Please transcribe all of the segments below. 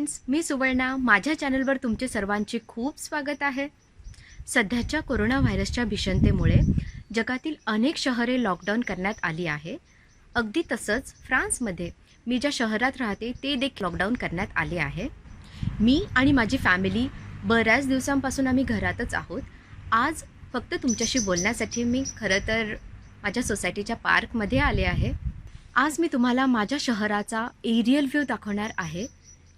Friends, मी सुवर्णा. माझ्या चॅनलवर तुमचे सर्वांचे खूप स्वागत आहे. सध्याच्या कोरोना व्हायरसच्या भीषणतेमुळे जगातील अनेक शहरे लॉकडाऊन करण्यात आली आहे. अगदी तसंच फ्रान्समध्ये मी ज्या शहरात राहते ते देखील लॉकडाऊन करण्यात आले आहे. मी आणि माझी फॅमिली बऱ्याच दिवसांपासून आम्ही घरातच आहोत. आज फक्त तुमच्याशी बोलण्यासाठी मी खरं तर माझ्या सोसायटीच्या पार्कमध्ये आले आहे. आज मी तुम्हाला माझ्या शहराचा एरियल व्ह्यू दाखवणार आहे.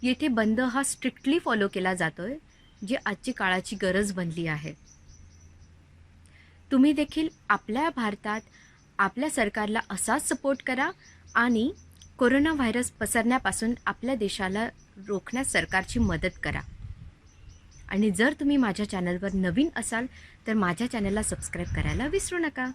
येथे बंद हा स्ट्रिक्टली फॉलो केला जातोय, जी आजची काळाची गरज बनली आहे. तुम्ही देखील आपल्या भारतात आपल्या सरकारला असाच सपोर्ट करा आणि कोरोना व्हायरस पसरण्यापासून आपल्या देशाला रोखण्यास सरकारची मदत करा. आणि जर तुम्ही माझ्या चॅनलवर नवीन असाल तर माझ्या चॅनलला सबस्क्राईब करायला विसरू नका.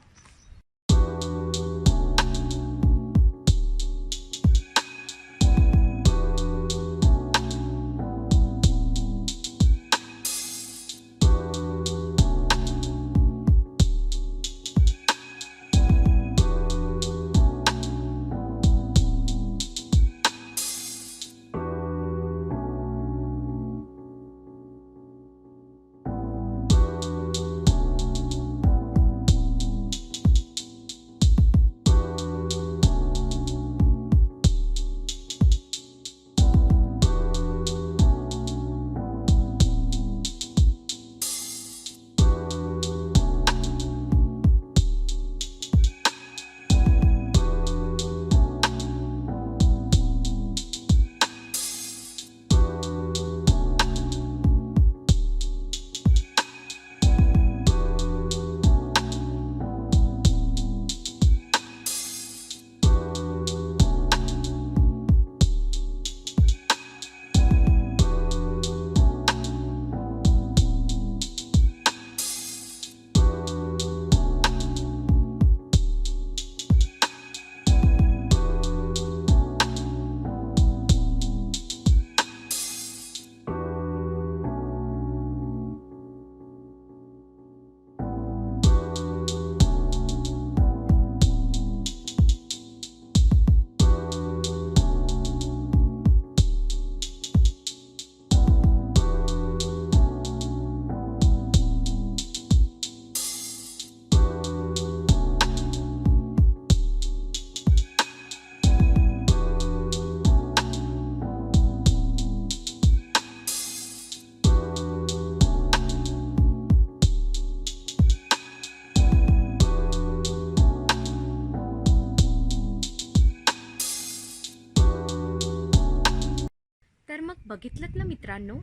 तर मग बघितलंत ना मित्रांनो,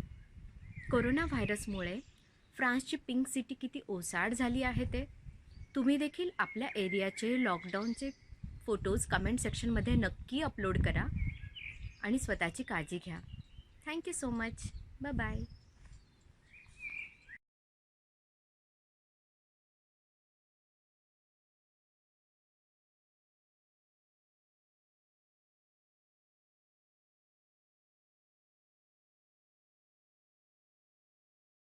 कोरोना व्हायरसमुळे फ्रान्सची पिंक सिटी किती ओसाड झाली आहे ते. तुम्ही देखील आपल्या एरियाचे लॉकडाऊनचे फोटोज कमेंट सेक्शनमध्ये नक्की अपलोड करा आणि स्वतःची काळजी घ्या. Thank you so much. Bye bye.